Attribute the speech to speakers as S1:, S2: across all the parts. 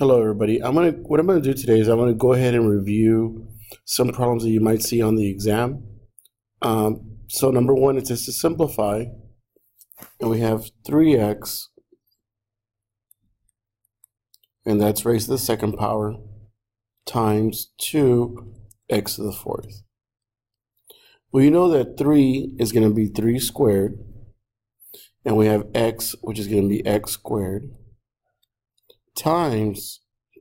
S1: Hello everybody. What I'm gonna do today is I'm gonna go ahead and review some problems that you might see on the exam. So number one, it says to simplify, and we have 3x, and that's raised to the second power, times 2x to the fourth. Well, you know that 3 is going to be 3 squared, and we have x, which is going to be x squared, times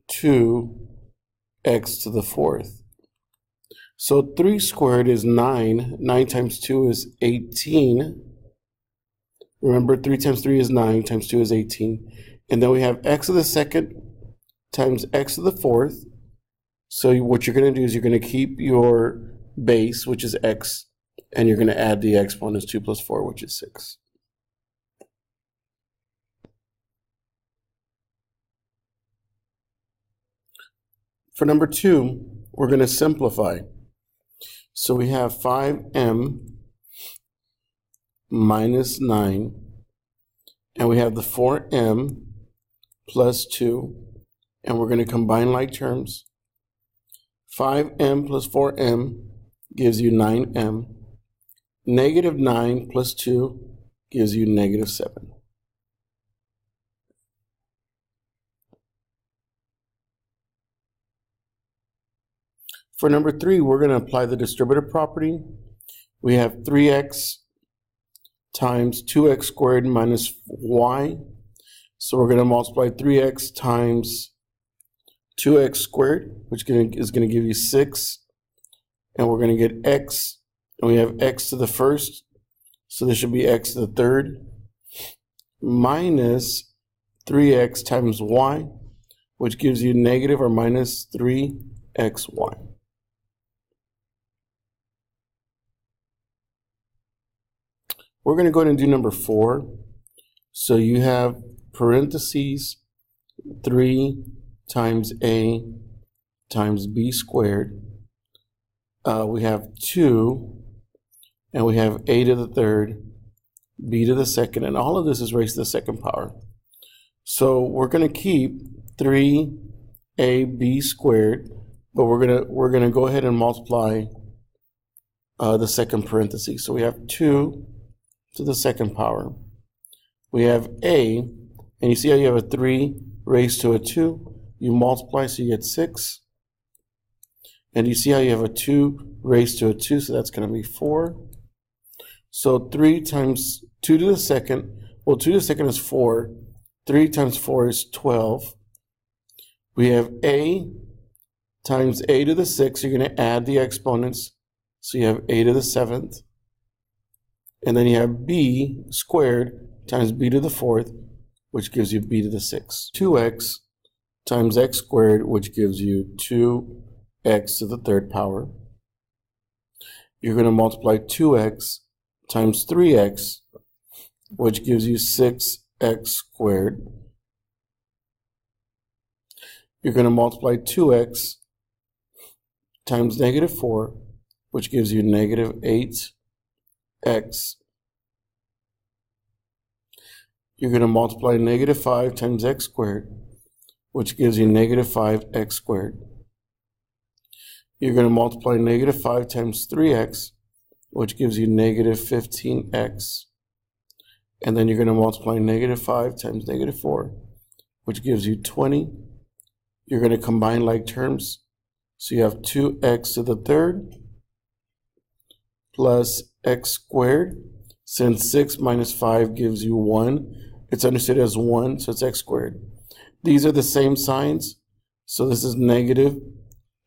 S1: 2x to the fourth. So 3 squared is 9. 9 times 2 is 18. Remember, 3 times 3 is 9, times 2 is 18. And then we have x to the second times x to the fourth. So what you're going to do is you're going to keep your base, which is x, and you're going to add the exponents 2 plus 4, which is 6. For number 2, we're going to simplify. So we have 5m minus 9, and we have the 4m plus 2, and we're going to combine like terms. 5m plus 4m gives you 9m. Negative 9 plus 2 gives you negative 7. For number 3, we're going to apply the distributive property. We have 3x times 2x squared minus y. So we're going to multiply 3x times 2x squared, which is going to give you 6. And we're going to get x, and we have x to the first, so this should be x to the third, minus 3x times y, which gives you negative or minus 3xy. We're going to go ahead and do number 4. So you have parentheses 3 times a times b squared. We have 2, and we have a to the third, b to the second, and all of this is raised to the second power. So we're going to keep 3ab squared, but we're gonna go ahead and multiply the second parenthesis. So we have 2 to the second power. We have a, and you see how you have a 3 raised to a 2. You multiply, so you get 6. And you see how you have a 2 raised to a 2, so that's going to be 4. So 3 times 2 to the second, well, 2 to the second is 4. 3 times 4 is 12. We have a times a to the 6. You're going to add the exponents. So you have a to the 7th. And then you have b squared times b to the 4th, which gives you b to the 6th. 2x times x squared, which gives you 2x to the third power. You're going to multiply 2x times 3x, which gives you 6x squared. You're going to multiply 2x times negative 4, which gives you negative 8x. You're going to multiply negative 5 times x squared, which gives you negative 5x squared. You're going to multiply negative 5 times 3x, which gives you negative 15x. And then you're going to multiply negative 5 times negative 4, which gives you 20. You're going to combine like terms. So you have 2x to the third plus x squared. Since 6 minus 5 gives you 1, it's understood as 1, so it's x squared. These are the same signs. So this is negative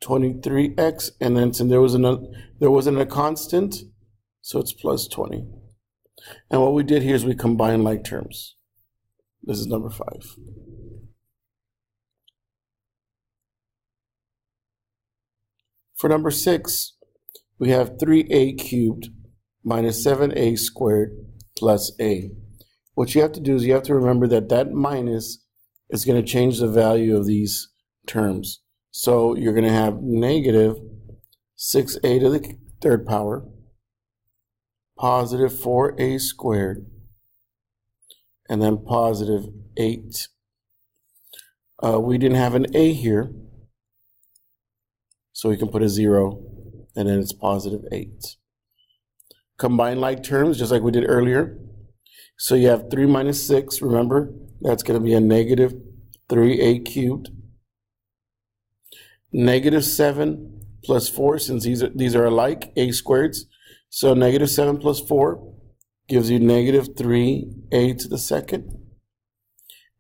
S1: 23x, and then since there wasn't a constant, so it's plus 20. And what we did here is we combined like terms. This is number 5. For number 6, we have 3a cubed minus 7a squared plus a. What you have to do is you have to remember that that minus is going to change the value of these terms. So you're going to have negative 6a to the third power, positive 4a squared, and then positive 8. We didn't have an a here, so we can put a 0, and then it's positive 8. Combine like terms, just like we did earlier. So you have 3 minus 6, remember, that's going to be a negative 3a cubed. Negative 7 plus 4, since these are alike, a squareds. So negative 7 plus 4 gives you negative 3a to the second.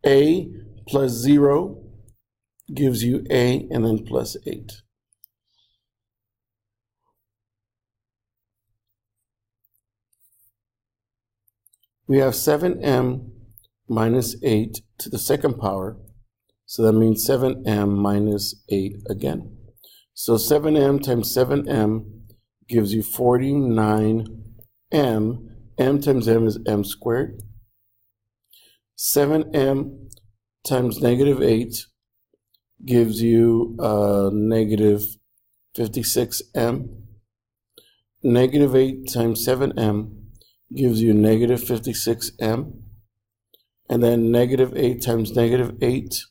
S1: A plus 0 gives you a, and then plus 8. We have 7m minus 8 to the second power. So that means 7m minus 8 again. So 7m times 7m gives you 49m. M times m is m squared. 7m times negative 8 gives you negative 56m. Negative 8 times 7m gives you negative 56m. And then negative 8 times negative 8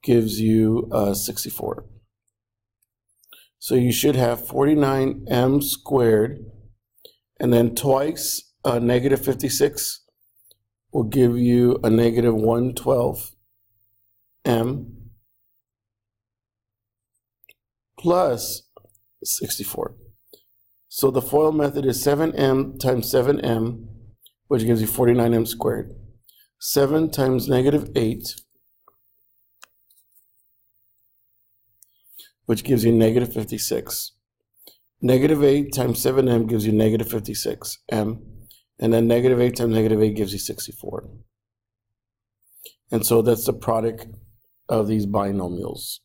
S1: gives you 64. So you should have 49m squared, and then twice negative 56 will give you a negative 112m plus 64. So the FOIL method is 7m times 7m, which gives you 49m squared. 7 times negative 8, which gives you negative 56. Negative 8 times 7m gives you negative 56m. And then negative 8 times negative 8 gives you 64. And so that's the product of these binomials.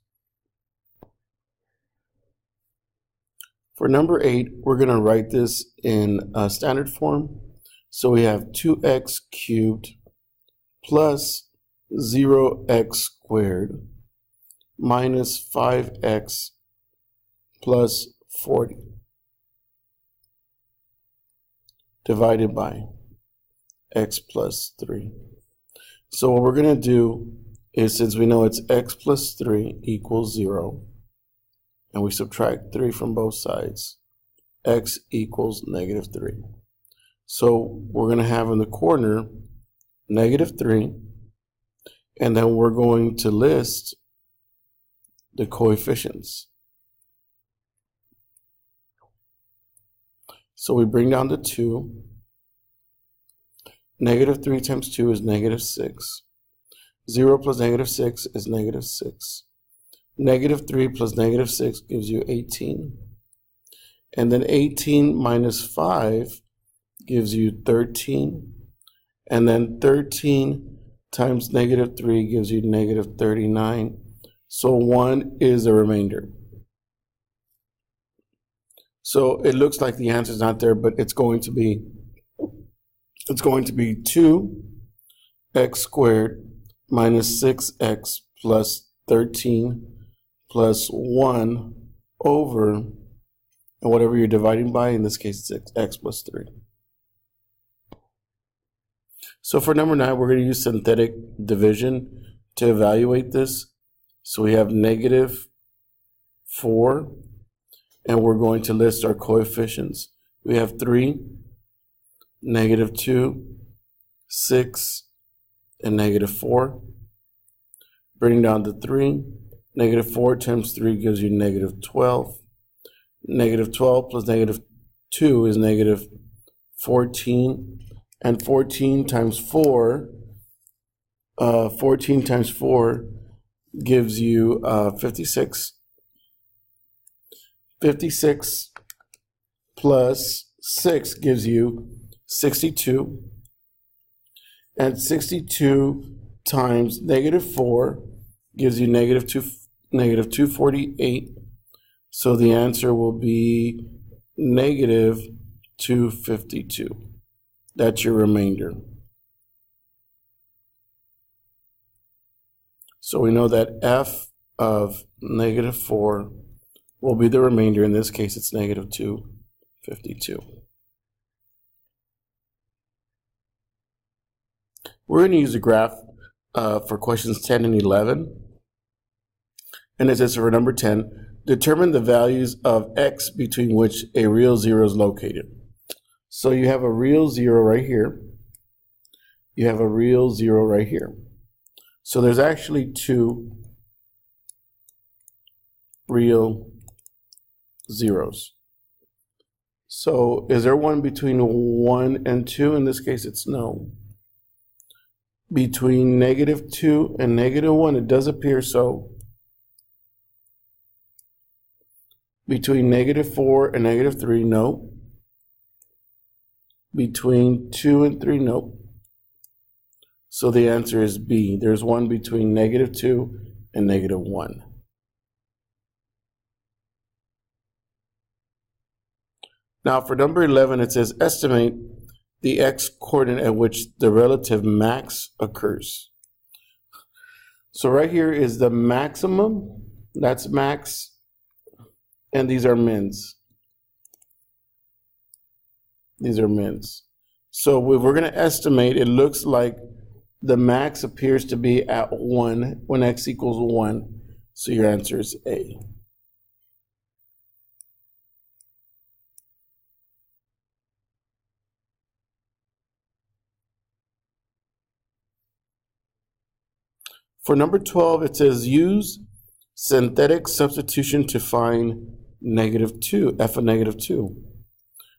S1: For number 8, we're going to write this in standard form. So we have 2x cubed plus 0x squared minus 5x plus 40 divided by x plus 3. So what we're going to do is, since we know it's x plus 3 equals 0, and we subtract 3 from both sides, x equals negative 3. So we're going to have in the corner negative 3, and then we're going to list the coefficients. So we bring down the 2. Negative 3 times 2 is negative 6. 0 plus negative 6 is negative 6. Negative 3 plus negative 6 gives you 18. And then 18 minus 5 gives you 13. And then 13 times negative 3 gives you negative 39. So 1 is the remainder. So it looks like the answer is not there, but it's going to be 2x squared minus 6x plus 13 plus 1 over, and whatever you're dividing by, in this case it's x plus 3. So for number 9, we're going to use synthetic division to evaluate this. So we have negative 4, and we're going to list our coefficients. We have 3, negative 2, 6, and negative 4. Bring down the 3. Negative 4 times 3 gives you negative 12. Negative 12 plus negative 2 is negative 14. And 14 times 4 gives you 56. 56 plus 6 gives you 62. And 62 times negative 4 gives you negative 248. So the answer will be negative 252. That's your remainder. So we know that f of negative 4 will be the remainder. In this case, it's negative 252. We're going to use a graph for questions 10 and 11. And it says for number 10, determine the values of x between which a real zero is located. So you have a real zero right here. You have a real zero right here. So there's actually two real zeros. So is there one between 1 and 2? In this case, it's no. Between -2 and -1, it does appear so. Between -4 and -3, no. Between 2 and 3, no. So the answer is B. There's one between -2 and -1. Now for number 11, it says estimate the x coordinate at which the relative max occurs. So right here is the maximum, that's max, and these are mins. These are mins. So if we're going to estimate, it looks like the max appears to be at 1 when x equals 1. So your answer is A. For number 12, it says use synthetic substitution to find -2, f of -2.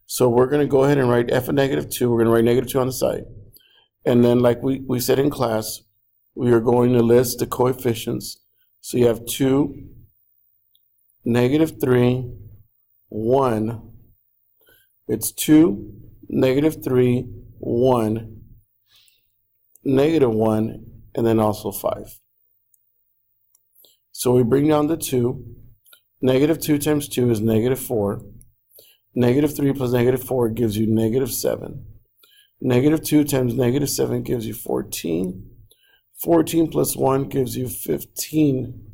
S1: So we're going to go ahead and write f of -2. We're going to write -2 on the side. And then like we said in class, we are going to list the coefficients. So you have 2, -3, 1. It's 2, -3, 1, -1, and then also 5. So we bring down the 2. -2 times 2 is -4. -3 plus -4 gives you -7. -2 times -7 gives you 14. 14 plus 1 gives you 15.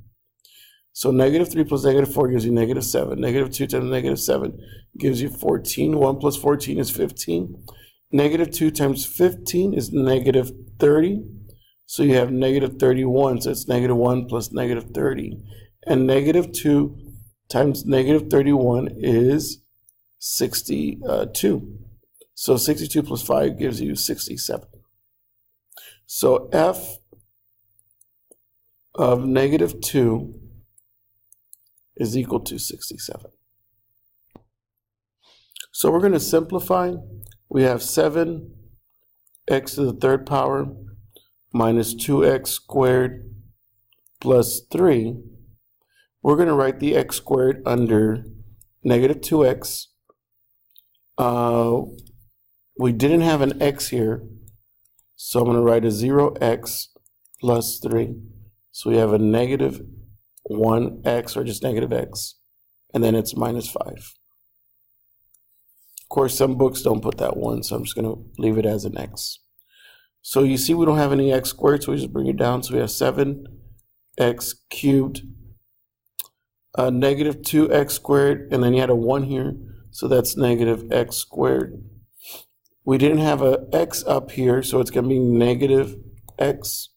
S1: So -3 plus -4 gives you -7. -2 times -7 gives you 14. 1 plus 14 is 15. -2 times 15 is -30. So you have -31, so it's -1 plus -30. And -2 times -31 is 62. So 62 plus 5 gives you 67. So f of -2 is equal to 67. So we're going to simplify. We have 7x to the third power minus 2x squared plus 3. We're going to write the x squared under -2x. We didn't have an x here, so I'm going to write a 0x plus 3. So we have a -1x, or just -x, and then it's -5. Of course, some books don't put that 1, so I'm just going to leave it as an x. So you see we don't have any x squared, so we just bring it down. So we have 7x cubed, -2x squared, and then you had a 1 here, so that's -x squared. We didn't have a x up here, so it's going to be -x,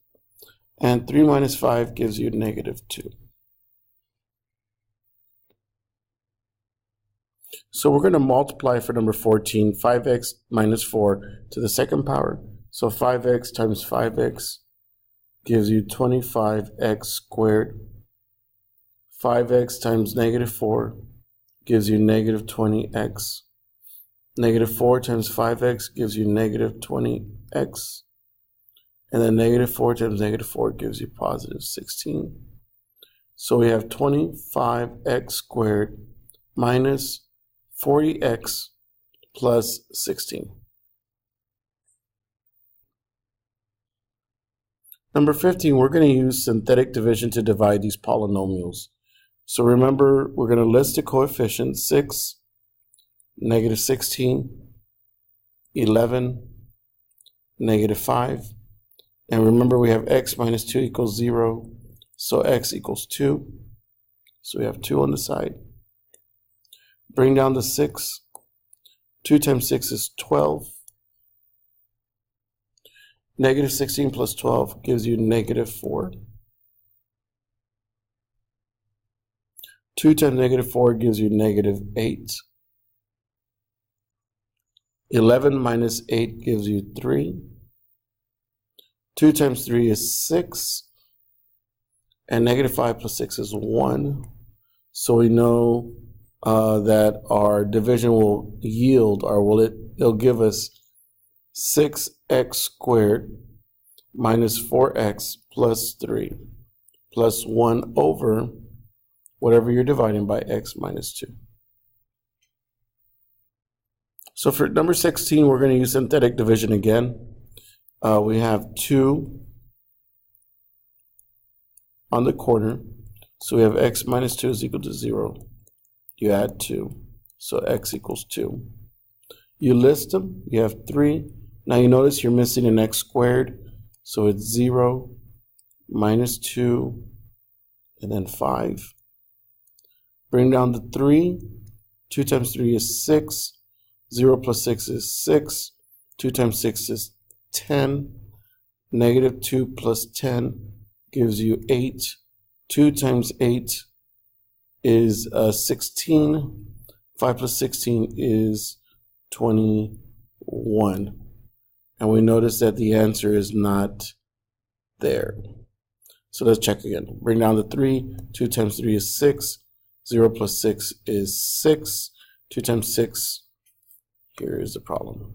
S1: and 3 minus 5 gives you -2. So we're going to multiply for number 14, 5x minus 4 to the second power. So 5x times 5x gives you 25x squared. 5x times -4 gives you -20x. -4 times 5x gives you -20x. And then -4 times -4 gives you +16. So we have 25x squared minus 40x plus 16. Number 15, we're going to use synthetic division to divide these polynomials. So remember, we're going to list the coefficients: 6, -16, 11, -5. And remember, we have x minus 2 equals 0, so x equals 2. So we have 2 on the side. Bring down the 6. 2 times 6 is 12. Negative 16 plus 12 gives you negative 4. 2 times negative 4 gives you negative 8. 11 minus 8 gives you 3. 2 times 3 is 6. And negative 5 plus 6 is 1. So we know that our division will yield, or it'll give us 6x squared minus 4x plus 3 plus 1 over whatever you're dividing by x minus 2. So for number 16, we're going to use synthetic division again. We have 2 on the corner. So we have x minus 2 is equal to 0. You add 2. So x equals 2. You list them. You have 3. Now you notice you're missing an x squared. So it's 0, minus 2, and then 5. Bring down the 3. 2 times 3 is 6. 0 plus 6 is 6. 2 times 6 is 10. Negative 2 plus 10 gives you 8. 2 times 8 is 16. 5 plus 16 is 21. And we notice that the answer is not there. So let's check again. Bring down the 3. 2 times 3 is 6. 0 plus 6 is 6. 2 times 6, here is the problem.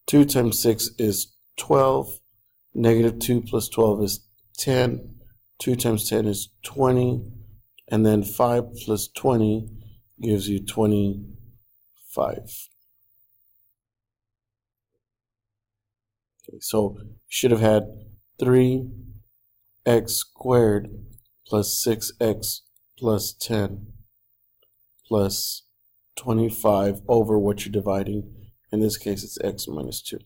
S1: 2 times 6 is 12. Negative 2 plus 12 is 10. 2 times 10 is 20. And then 5 plus 20 gives you 25. Okay, so you should have had 3x squared plus 6x plus 10 plus 25 over what you're dividing. In this case, it's x minus 2.